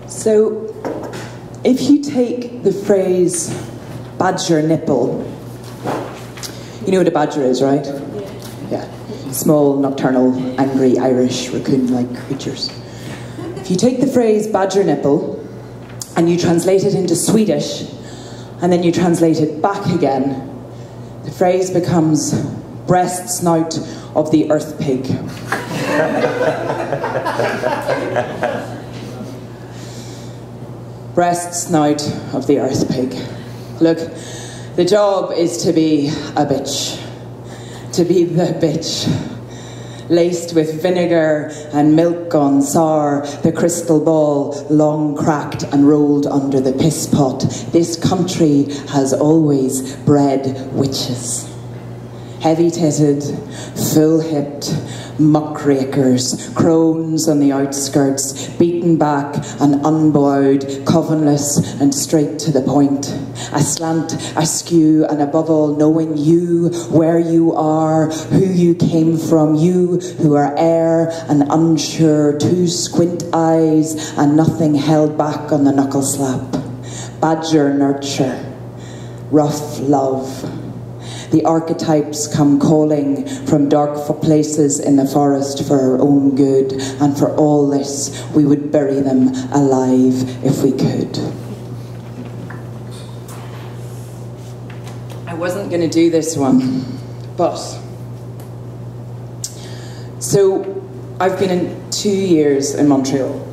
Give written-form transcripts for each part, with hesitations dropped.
So, if you take the phrase badger nipple, you know what a badger is, right? Yeah. Small, nocturnal, angry, Irish, raccoon-like creatures. If you take the phrase badger nipple and you translate it into Swedish, and then you translate it back again, the phrase becomes breast snout of the earth pig. Breast snout of the earth pig. Look, the job is to be a bitch. To be the bitch. Laced with vinegar and milk gone sour, the crystal ball long cracked and rolled under the piss pot. This country has always bred witches. Heavy-titted, full-hipped, muckrakers, crones on the outskirts, beaten back and unbowed, covenless and straight to the point. Aslant, askew, and above all, knowing you, where you are, who you came from, you who are air and unsure, two squint eyes and nothing held back on the knuckle slap. Badger nurture, rough love. The archetypes come calling from dark places in the forest for our own good, and for all this, we would bury them alive if we could. I wasn't going to do this one, but... So, I've been in 2 years in Montreal,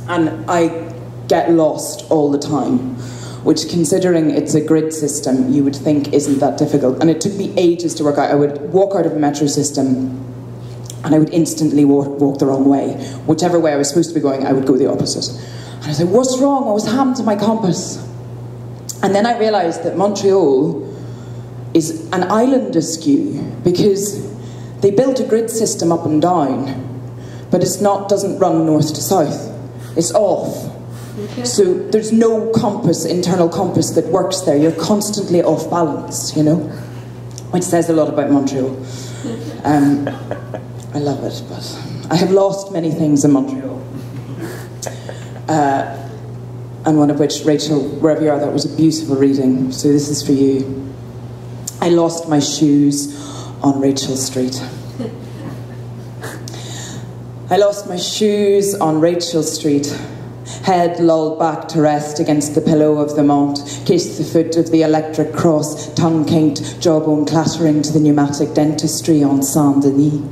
and I get lost all the time, which, considering it's a grid system, you would think isn't that difficult. And it took me ages to work out. I would walk out of a metro system and I would instantly walk the wrong way. Whichever way I was supposed to be going, I would go the opposite. And I was like, what's wrong? What was happened to my compass? And then I realised that Montreal is an island askew because they built a grid system up and down, but doesn't run north to south. It's off. Okay. So there's no compass, internal compass that works there. You're constantly off balance, you know, which says a lot about Montreal. I love it, but I have lost many things in Montreal. And one of which, Rachel, wherever you are, that was a beautiful reading. So this is for you. I lost my shoes on Rachel Street. I lost my shoes on Rachel Street. Head lulled back to rest against the pillow of the mont, kissed the foot of the electric cross, tongue kinked, jawbone clattering to the pneumatic dentistry on Saint-Denis.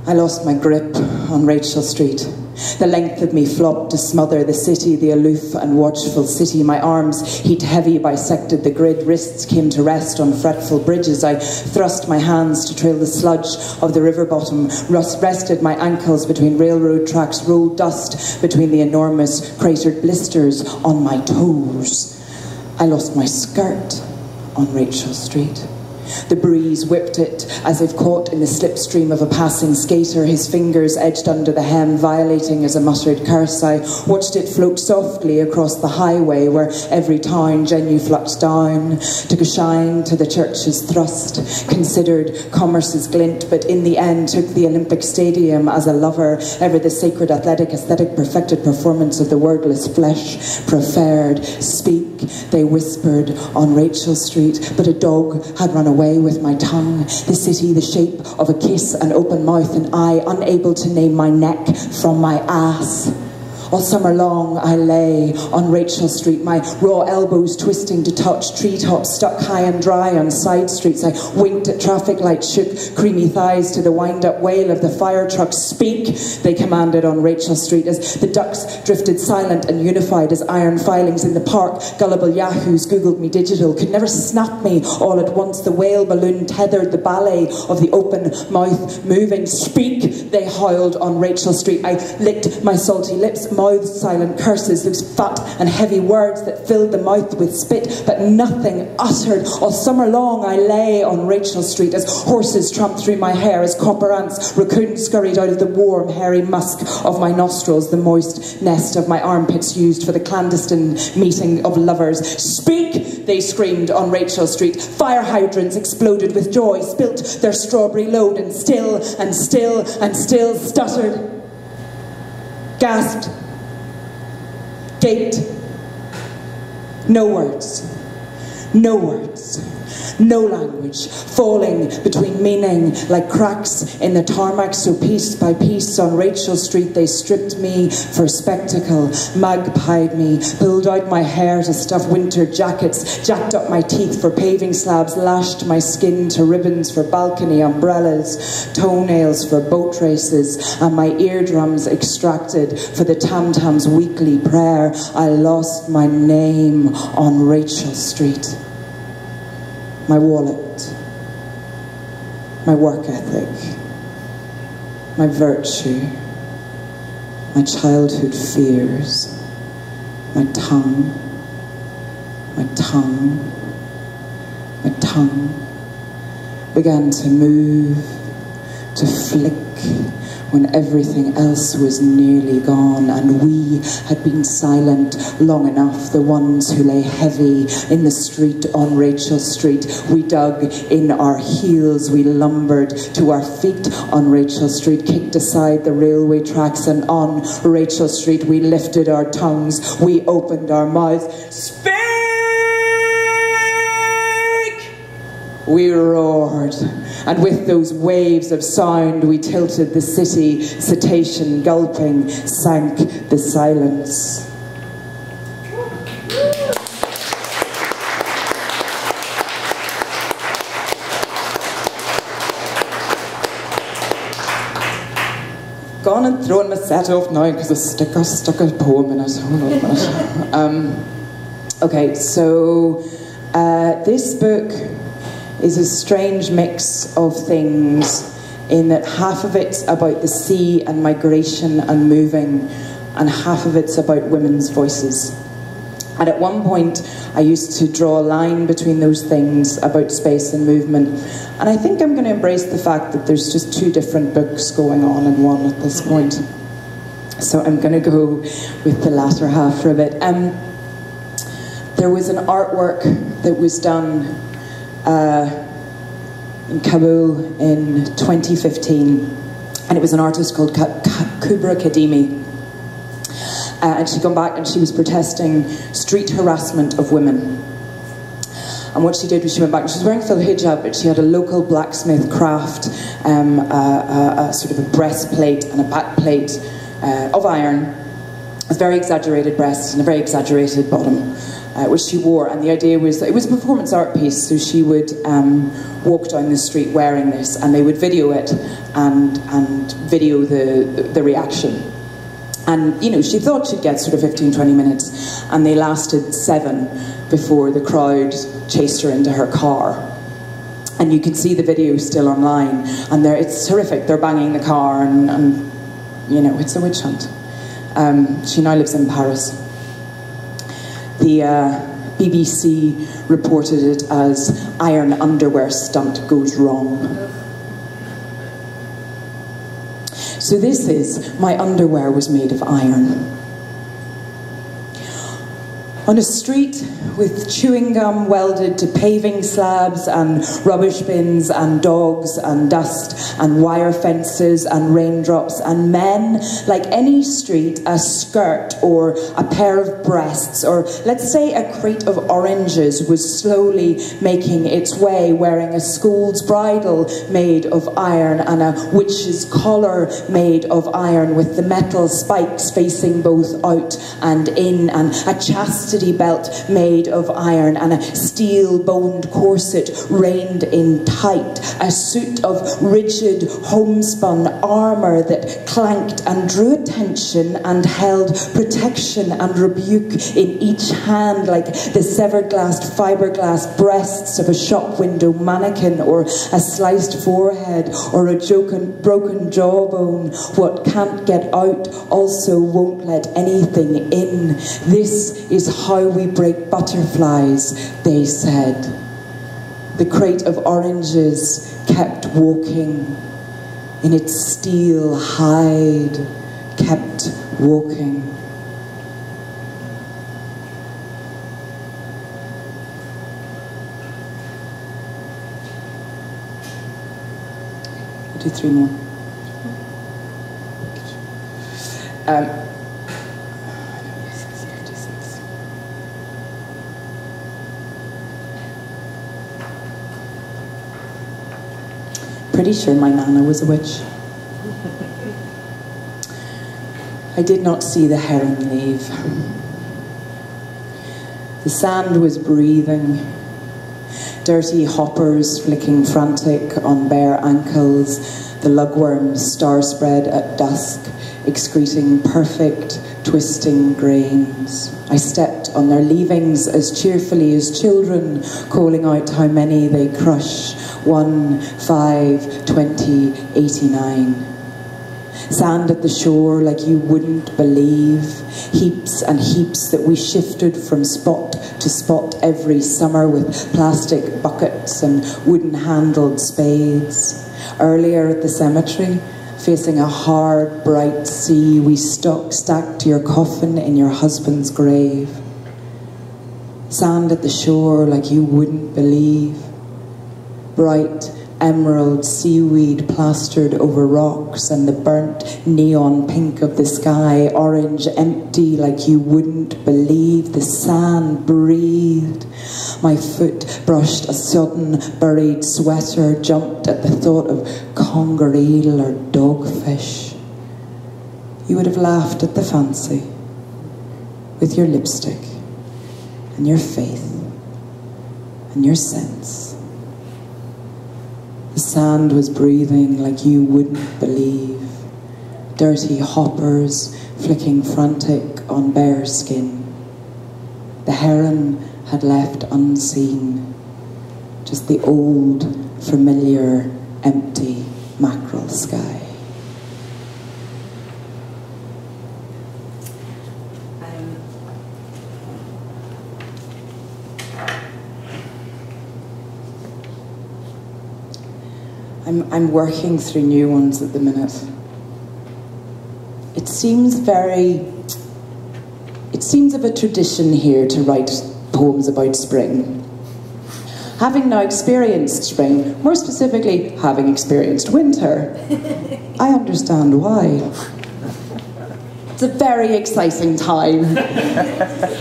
I lost my grip on Rachel Street. The length of me flopped to smother the city, the aloof and watchful city. My arms, heat heavy, bisected the grid. Wrists came to rest on fretful bridges. I thrust my hands to trail the sludge of the river bottom, rested my ankles between railroad tracks, rolled dust between the enormous cratered blisters on my toes. I lost my skirt on Rachel Street. The breeze whipped it as if caught in the slipstream of a passing skater, his fingers edged under the hem, violating as a muttered curse. I watched it float softly across the highway where every town genuflected down, took a shine to the church's thrust, considered commerce's glint, but in the end took the Olympic Stadium as a lover, ever the sacred aesthetic perfected performance of the wordless flesh, preferred. Speak, they whispered on Rachel Street, but a dog had run away with my tongue. The city, the shape of a kiss, an open mouth, and I, unable to name my neck from my ass. All summer long I lay on Rachel Street, my raw elbows twisting to touch treetops stuck high and dry on side streets. I winked at traffic lights, shook creamy thighs to the wind-up wail of the fire truck. Speak, they commanded on Rachel Street as the ducks drifted silent and unified as iron filings in the park. Gullible yahoos googled me digital, could never snap me all at once. The whale balloon tethered the ballet of the open mouth moving. Speak, they howled on Rachel Street. I licked my salty lips, mouthed silent curses, those fat and heavy words that filled the mouth with spit, but nothing uttered. All summer long I lay on Rachel Street as horses tramped through my hair, as copper ants, raccoons scurried out of the warm, hairy musk of my nostrils, the moist nest of my armpits used for the clandestine meeting of lovers. Speak, they screamed on Rachel Street. Fire hydrants exploded with joy, spilt their strawberry load, and still stuttered, gasped, Gate. No words. No words. No language, falling between meaning like cracks in the tarmac. So piece by piece on Rachel Street they stripped me for spectacle, magpied me, pulled out my hair to stuff winter jackets, jacked up my teeth for paving slabs, lashed my skin to ribbons for balcony umbrellas, toenails for boat races, and my eardrums extracted for the Tam-Tam's weekly prayer. I lost my name on Rachel Street. My wallet, my work ethic, my virtue, my childhood fears, my tongue, my tongue, my tongue began to move, to flick when everything else was nearly gone, and we had been silent long enough, the ones who lay heavy in the street on Rachel Street. We dug in our heels, we lumbered to our feet on Rachel Street, kicked aside the railway tracks, and on Rachel Street we lifted our tongues, we opened our mouths. Speak! We roared, and with those waves of sound we tilted the city, cetacean gulping, sank the silence. Gone and thrown my set off now because I stuck a poem in it. Hold on a minute. Okay, so this book is a strange mix of things, in that half of it's about the sea and migration and moving, and half of it's about women's voices. And at one point I used to draw a line between those things about space and movement, and I think I'm going to embrace the fact that there's just two different books going on in one at this point. So I'm going to go with the latter half for a bit. There was an artwork that was done in Kabul in 2015, and it was an artist called Kubra Kadimi, and she'd gone back and she was protesting street harassment of women. And what she did was she went back, she was wearing full hijab, but she had a local blacksmith craft, a sort of a breastplate and a backplate of iron, with very exaggerated breasts and a very exaggerated bottom, which she wore. And the idea was that it was a performance art piece, so she would walk down the street wearing this, and they would video it and video the reaction. And, you know, she thought she'd get sort of 15-20 minutes, and they lasted 7 before the crowd chased her into her car. And you can see the video still online, and it's terrific. They're banging the car, and you know, it's a witch hunt. She now lives in Paris. The BBC reported it as "iron underwear stunt goes wrong." So this is, my underwear was made of iron. On a street with chewing gum welded to paving slabs and rubbish bins and dogs and dust and wire fences and raindrops and men, like any street, a skirt or a pair of breasts, or let's say a crate of oranges, was slowly making its way, wearing a school's bridle made of iron and a witch's collar made of iron, with the metal spikes facing both out and in, and a chastity belt made of iron, and a steel-boned corset reined in tight, a suit of rigid homespun armour that clanked and drew attention and held protection and rebuke in each hand, like the severed glass fiberglass breasts of a shop window mannequin, or a sliced forehead, or a broken jawbone. What can't get out also won't let anything in. This is how we break butterflies, they said. The crate of oranges kept walking. In its steel hide, kept walking. I'll do 3 more. pretty sure my nana was a witch. I did not see the heron leave. The sand was breathing, dirty hoppers flicking frantic on bare ankles, the lugworms star-spread at dusk, excreting perfect, twisting grains. I stepped on their leavings as cheerfully as children, calling out how many they crush. 1, 5, 20, 89. Sand at the shore like you wouldn't believe. Heaps and heaps that we shifted from spot to spot every summer with plastic buckets and wooden-handled spades. Earlier at the cemetery, facing a hard, bright sea, we stacked your coffin in your husband's grave. Sand at the shore like you wouldn't believe. Bright, emerald seaweed plastered over rocks and the burnt neon pink of the sky, orange, empty like you wouldn't believe. The sand breathed. My foot brushed a sudden buried sweater, jumped at the thought of conger eel or dogfish. You would have laughed at the fancy with your lipstick and your faith and your sense. The sand was breathing like you wouldn't believe. Dirty hoppers flicking frantic on bare skin. The heron had left unseen. Just the old, familiar, empty mackerel sky. I'm working through new ones at the minute. It seems of a tradition here to write poems about spring. Having now experienced spring, more specifically, having experienced winter, I understand why. It's a very exciting time.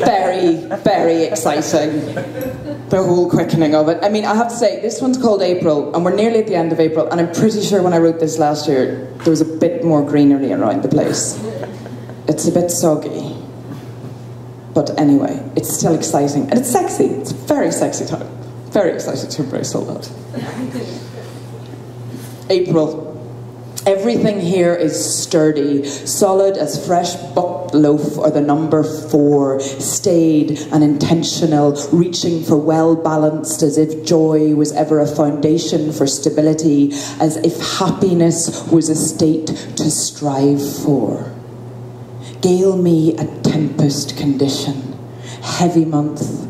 Very, very exciting. The whole quickening of it. I mean, I have to say, this one's called April, and we're nearly at the end of April, and I'm pretty sure when I wrote this last year, there was a bit more greenery around the place. It's a bit soggy. But anyway, it's still exciting, and it's sexy. It's a very sexy time. Very excited to embrace all that. April. Everything here is sturdy, solid as fresh bucked loaf or the number 4, staid and intentional, reaching for well-balanced, as if joy was ever a foundation for stability, as if happiness was a state to strive for. Gale me a tempest condition, heavy month,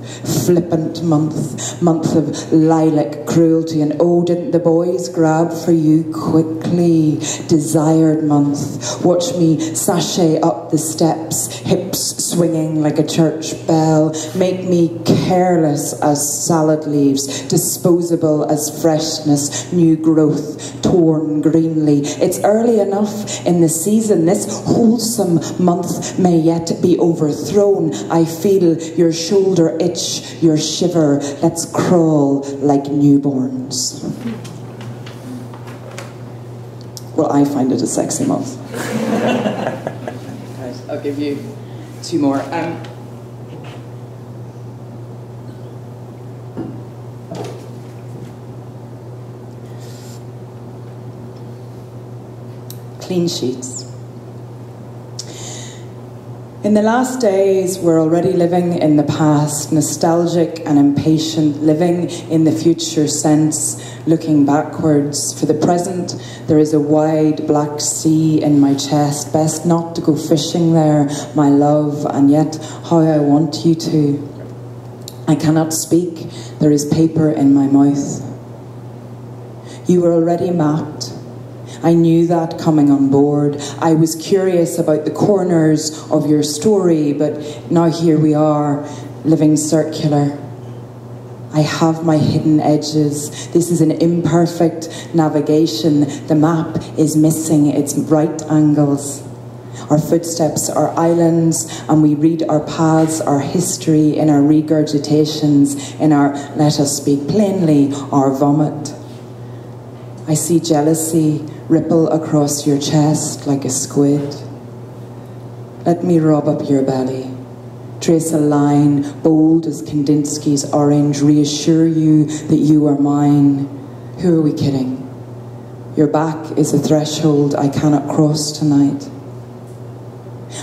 flippant month, month of lilac cruelty, and oh, didn't the boys grab for you quickly? Desired month, watch me sashay up the steps, hips swinging like a church bell, make me careless as salad leaves, disposable as freshness, new growth, torn greenly. It's early enough in the season, this wholesome month may yet be overthrown. I feel your shoulder itch, your shiver. Let's crawl like newborns. Well, I find it a sexy month. Right, I'll give you 2 more. Clean sheets. In the last days, we're already living in the past, nostalgic and impatient, living in the future sense, looking backwards. For the present, there is a wide black sea in my chest. Best not to go fishing there, my love, and yet how I want you to. I cannot speak, there is paper in my mouth. You were already mapped. I knew that coming on board. I was curious about the corners of your story, but now here we are, living circular. I have my hidden edges. This is an imperfect navigation. The map is missing its right angles. Our footsteps are islands, and we read our paths, our history, in our regurgitations, in our, let us speak plainly, our vomit. I see jealousy ripple across your chest like a squid. Let me rub up your belly, trace a line bold as Kandinsky's orange, reassure you that you are mine. Who are we kidding? Your back is a threshold I cannot cross tonight.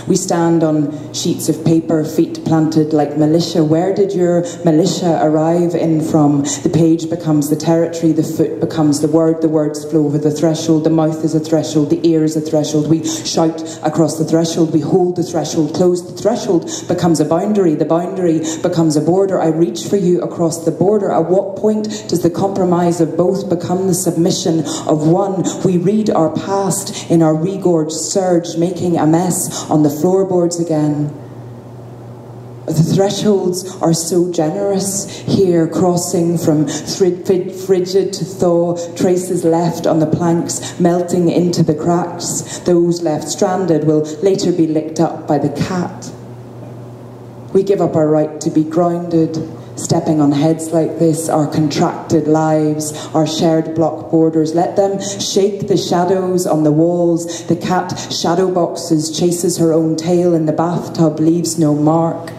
We stand on sheets of paper, feet planted like militia. Where did your militia arrive in from? The page becomes the territory, the foot becomes the words flow over the threshold, the mouth is a threshold, the ear is a threshold. We shout across the threshold, we hold the threshold, close the threshold becomes a boundary, the boundary becomes a border. I reach for you across the border. At what point does the compromise of both become the submission of one? We read our past in our regorged surge, making a mess on the floorboards again. The thresholds are so generous here, crossing from frigid to thaw, traces left on the planks, melting into the cracks. Those left stranded will later be licked up by the cat. We give up our right to be grounded, stepping on heads like this, our contracted lives, our shared block borders. Let them shake the shadows on the walls. The cat shadow boxes, chases her own tail in the bathtub, leaves no mark.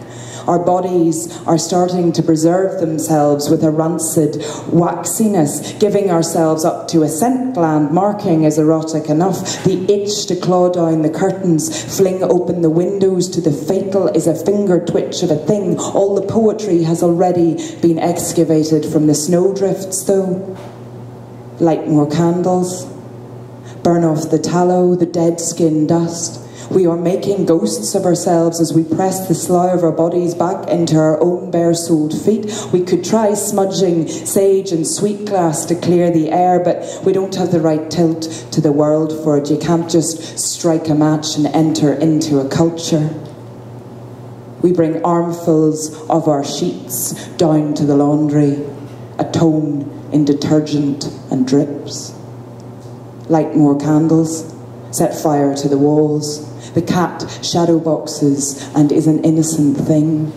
Our bodies are starting to preserve themselves with a rancid waxiness, giving ourselves up to a scent gland. Marking is erotic enough. The itch to claw down the curtains, fling open the windows to the fatal is a finger twitch of a thing. All the poetry has already been excavated from the snowdrifts, though. Light more candles. Burn off the tallow, the dead skin dust. We are making ghosts of ourselves as we press the slough of our bodies back into our own bare-soled feet. We could try smudging sage and sweet glass to clear the air, but we don't have the right tilt to the world for it. You can't just strike a match and enter into a culture. We bring armfuls of our sheets down to the laundry, atone in detergent and drips. Light more candles, set fire to the walls. The cat shadow boxes and is an innocent thing.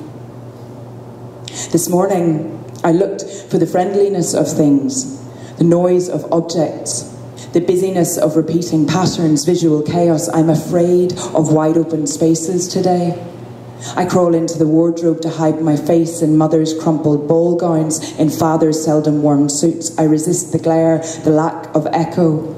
This morning, I looked for the friendliness of things, the noise of objects, the busyness of repeating patterns, visual chaos. I'm afraid of wide open spaces today. I crawl into the wardrobe to hide my face in mother's crumpled ball gowns, in father's seldom worn suits. I resist the glare, the lack of echo.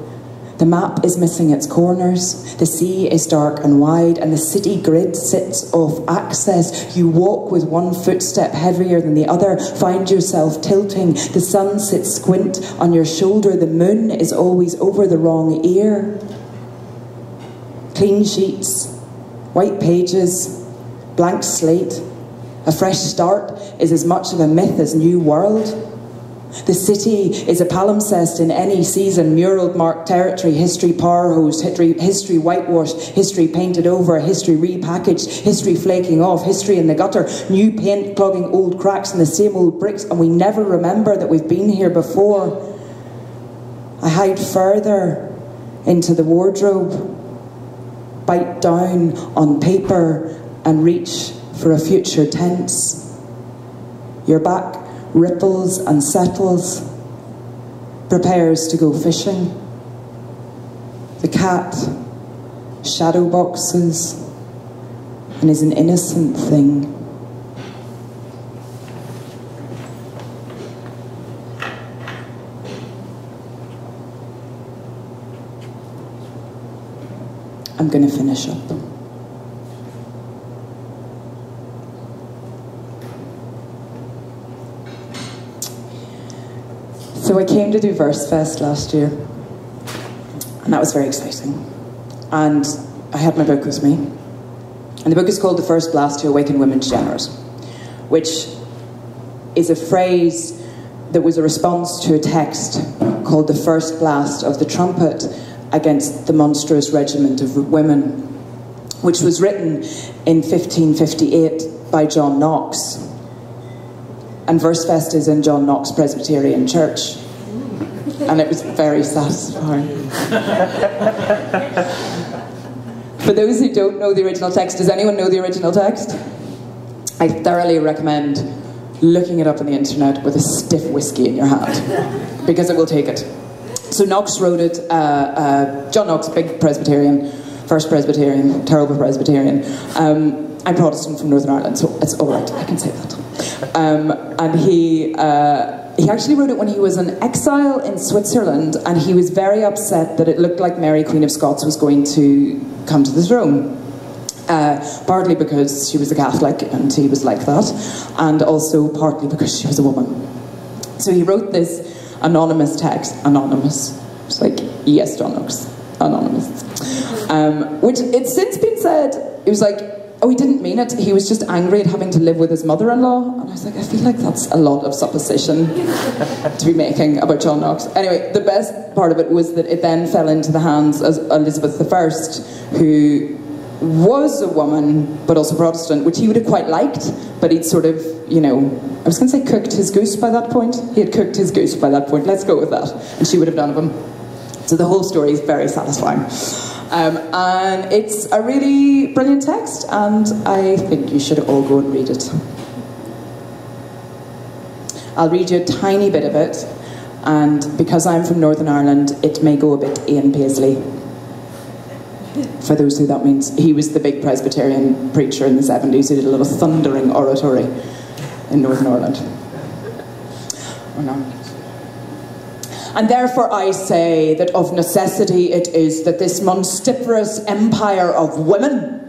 The map is missing its corners, the sea is dark and wide, and the city grid sits off access. You walk with one footstep heavier than the other, find yourself tilting. The sun sits squint on your shoulder, the moon is always over the wrong ear. Clean sheets, white pages, blank slate. A fresh start is as much of a myth as New World. The city is a palimpsest in any season, muraled marked territory, history power hosed, history whitewashed, history painted over, history repackaged, history flaking off, history in the gutter, new paint clogging old cracks in the same old bricks, and we never remember that we've been here before. I hide further into the wardrobe, bite down on paper and reach for a future tense. Your back ripples and settles, prepares to go fishing. The cat shadow boxes and is an innocent thing. I'm going to finish up. So I came to do VerseFest last year, and that was very exciting. And I had my book with me, and the book is called The First Blast to Awaken Women's Genres, which is a phrase that was a response to a text called The First Blast of the Trumpet against the monstrous regiment of women, which was written in 1558 by John Knox. And VerseFest is in John Knox Presbyterian Church. And it was very satisfying. For those who don't know the original text, does anyone know the original text? I thoroughly recommend looking it up on the internet with a stiff whiskey in your hand, because it will take it. So Knox wrote it, John Knox, big Presbyterian, first Presbyterian, terrible Presbyterian. I'm Protestant from Northern Ireland, so it's all right, I can say that. And he actually wrote it when he was in exile in Switzerland, and he was very upset that it looked like Mary, Queen of Scots, was going to come to the throne. Partly because she was a Catholic and he was like that, and also partly because she was a woman. So he wrote this anonymous text, anonymous, it's like, yes, John Knox, anonymous, which it's since been said, it was like, oh, he didn't mean it, he was just angry at having to live with his mother-in-law, and I was like, I feel like that's a lot of supposition to be making about John Knox. Anyway, the best part of it was that it then fell into the hands of Elizabeth I, who was a woman, but also Protestant, which he would have quite liked, but he'd sort of, you know, I was going to say cooked his goose by that point. He had cooked his goose by that point, let's go with that. And she would have done of him. So the whole story is very satisfying. And it's a really brilliant text, and I think you should all go and read it. I'll read you a tiny bit of it, and because I'm from Northern Ireland, it may go a bit Ian Paisley. For those who that means. He was the big Presbyterian preacher in the 70s who did a lot of thundering oratory in Northern Ireland. Or not. And therefore I say that of necessity it is that this monstiferous empire of women,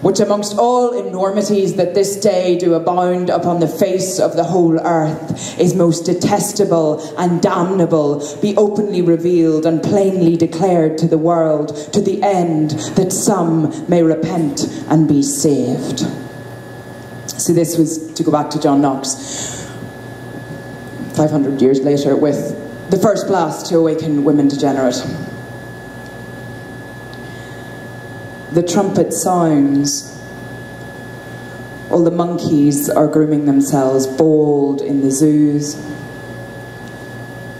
which amongst all enormities that this day do abound upon the face of the whole earth, is most detestable and damnable, be openly revealed and plainly declared to the world, to the end that some may repent and be saved. So this was, to go back to John Knox, 500 years later, with the first blast to awaken women degenerate. The trumpet sounds. All the monkeys are grooming themselves bold in the zoos.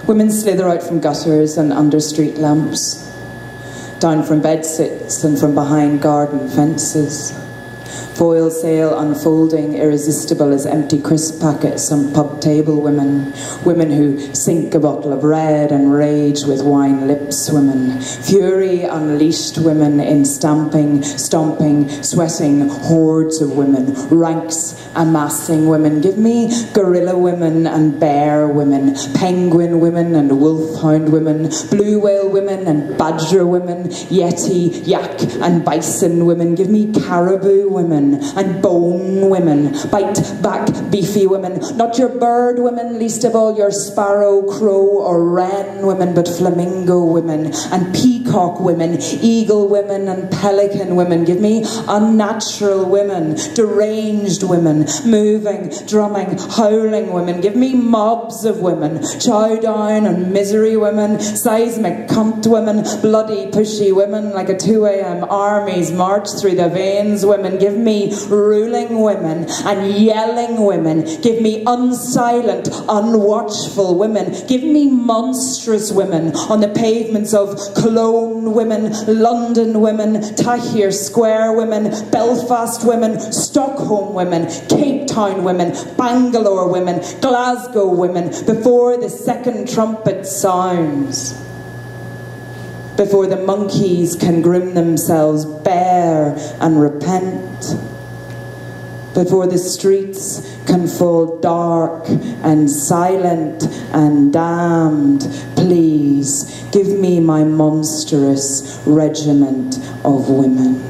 Women slither out from gutters and under street lamps, down from bedsits and from behind garden fences. Foil sail unfolding, irresistible as empty crisp packets on pub table women. Women who sink a bottle of red and rage with wine lips women. Fury unleashed women in stamping, stomping, sweating hordes of women. Ranks amassing women. Give me gorilla women and bear women. Penguin women and wolfhound women. Blue whale women and badger women. Yeti, yak and bison women. Give me caribou women and bone women, bite back beefy women, not your bird women, least of all your sparrow, crow or wren women, but flamingo women and peacock women, eagle women and pelican women. Give me unnatural women, deranged women, moving, drumming, howling women. Give me mobs of women, chow down and misery women, seismic cunt women, bloody pushy women, like a 2 a.m. armies march through the veins women. Give me ruling women and yelling women. Give me unsilent, unwatchful women. Give me monstrous women on the pavements of Cologne women, London women, Tahrir Square women, Belfast women, Stockholm women, Cape Town women, Bangalore women, Glasgow women, before the second trumpet sounds. Before the monkeys can groom themselves bare and repent. Before the streets can fall dark and silent and damned, please give me my monstrous regiment of women.